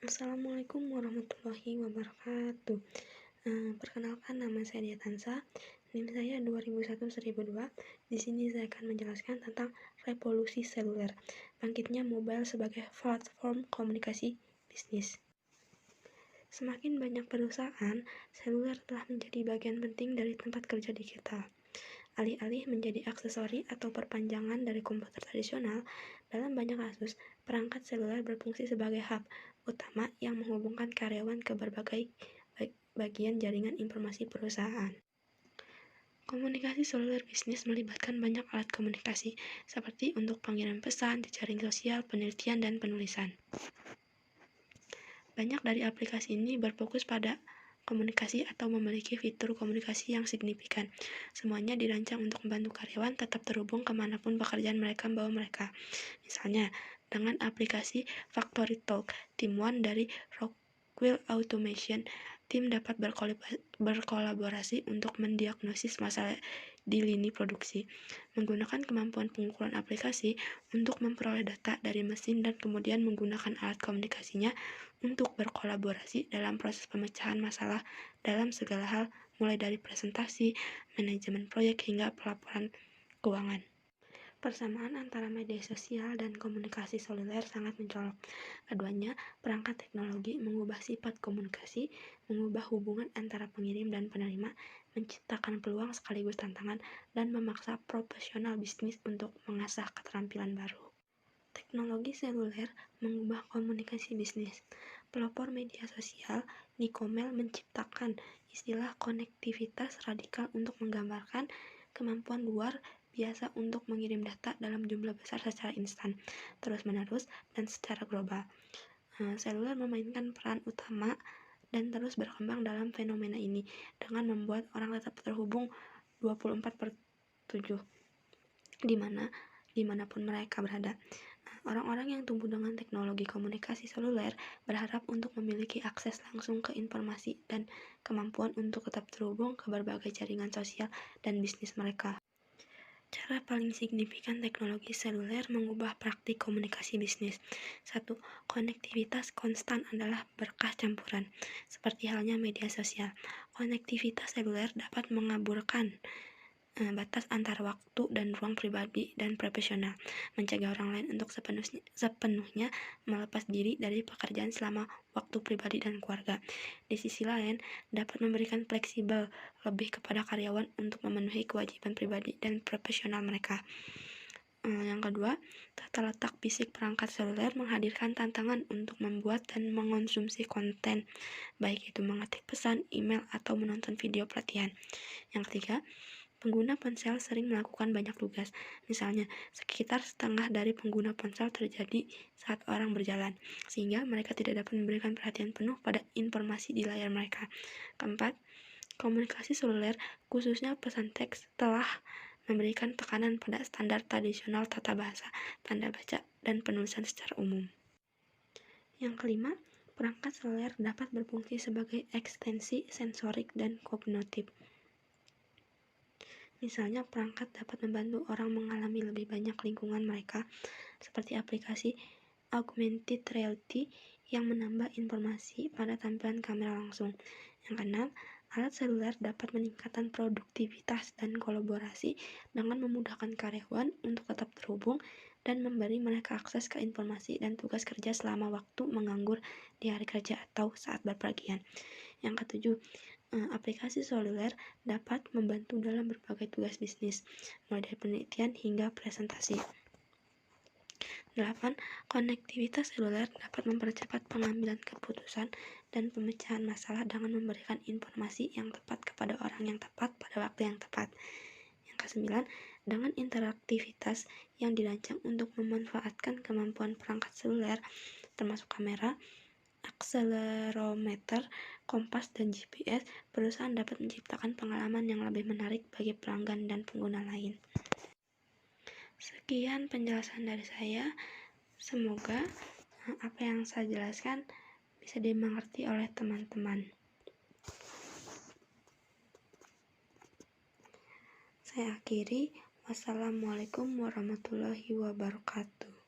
Assalamualaikum warahmatullahi wabarakatuh. Perkenalkan, nama saya Diatansa. NIM saya 2001-1002. Di sini saya akan menjelaskan tentang revolusi seluler, bangkitnya mobile sebagai platform komunikasi bisnis. Semakin banyak perusahaan, seluler telah menjadi bagian penting dari tempat kerja digital. Alih-alih menjadi aksesori atau perpanjangan dari komputer tradisional, dalam banyak kasus, perangkat seluler berfungsi sebagai hub utama yang menghubungkan karyawan ke berbagai bagian jaringan informasi perusahaan. Komunikasi seluler bisnis melibatkan banyak alat komunikasi, seperti untuk pengirim pesan, jejaring sosial, penelitian, dan penulisan. Banyak dari aplikasi ini berfokus pada komunikasi atau memiliki fitur komunikasi yang signifikan. Semuanya dirancang untuk membantu karyawan tetap terhubung kemanapun pekerjaan mereka membawa mereka. Misalnya, dengan aplikasi Factory Talk, tim One dari Rockwell Automation, tim dapat berkolaborasi untuk mendiagnosis masalah di lini produksi, menggunakan kemampuan pengukuran aplikasi untuk memperoleh data dari mesin dan kemudian menggunakan alat komunikasinya untuk berkolaborasi dalam proses pemecahan masalah dalam segala hal, mulai dari presentasi, manajemen proyek, hingga pelaporan keuangan. Persamaan antara media sosial dan komunikasi seluler sangat mencolok. Keduanya, perangkat teknologi mengubah sifat komunikasi, mengubah hubungan antara pengirim dan penerima, menciptakan peluang sekaligus tantangan, dan memaksa profesional bisnis untuk mengasah keterampilan baru. Teknologi seluler mengubah komunikasi bisnis. Pelopor media sosial, Nicomel, menciptakan istilah konektivitas radikal untuk menggambarkan kemampuan luar biasa untuk mengirim data dalam jumlah besar secara instan, terus-menerus, dan secara global. Seluler memainkan peran utama dan terus berkembang dalam fenomena ini dengan membuat orang tetap terhubung 24/7 dimanapun mereka berada. Orang-orang yang tumbuh dengan teknologi komunikasi seluler berharap untuk memiliki akses langsung ke informasi dan kemampuan untuk tetap terhubung ke berbagai jaringan sosial dan bisnis mereka. Cara paling signifikan teknologi seluler mengubah praktik komunikasi bisnis. 1. Konektivitas konstan adalah berkah campuran. Seperti halnya media sosial, konektivitas seluler dapat mengaburkan batas antara waktu dan ruang pribadi dan profesional, mencegah orang lain untuk sepenuhnya melepas diri dari pekerjaan selama waktu pribadi dan keluarga. Di sisi lain, dapat memberikan fleksibel lebih kepada karyawan untuk memenuhi kewajiban pribadi dan profesional mereka. Yang kedua, tata letak fisik perangkat seluler menghadirkan tantangan untuk membuat dan mengonsumsi konten, baik itu mengetik pesan, email, atau menonton video pelatihan. Yang ketiga, pengguna ponsel sering melakukan banyak tugas. Misalnya, sekitar setengah dari pengguna ponsel terjadi saat orang berjalan, sehingga mereka tidak dapat memberikan perhatian penuh pada informasi di layar mereka. Keempat, komunikasi seluler, khususnya pesan teks, telah memberikan tekanan pada standar tradisional tata bahasa, tanda baca, dan penulisan secara umum. Yang kelima, perangkat seluler dapat berfungsi sebagai ekstensi sensorik dan kognitif. Misalnya, perangkat dapat membantu orang mengalami lebih banyak lingkungan mereka, seperti aplikasi augmented reality yang menambah informasi pada tampilan kamera langsung. Yang keenam, alat seluler dapat meningkatkan produktivitas dan kolaborasi dengan memudahkan karyawan untuk tetap terhubung dan memberi mereka akses ke informasi dan tugas kerja selama waktu menganggur di hari kerja atau saat berpergian. Yang ketujuh, aplikasi seluler dapat membantu dalam berbagai tugas bisnis, mulai dari penelitian hingga presentasi. 8. Konektivitas seluler dapat mempercepat pengambilan keputusan dan pemecahan masalah dengan memberikan informasi yang tepat kepada orang yang tepat pada waktu yang tepat. Yang ke-9, dengan interaktivitas yang dirancang untuk memanfaatkan kemampuan perangkat seluler, termasuk kamera, akselerometer, kompas, dan GPS, perusahaan dapat menciptakan pengalaman yang lebih menarik bagi pelanggan dan pengguna lain. Sekian penjelasan dari saya. Semoga apa yang saya jelaskan bisa dimengerti oleh teman-teman. Saya akhiri. Wassalamualaikum warahmatullahi wabarakatuh.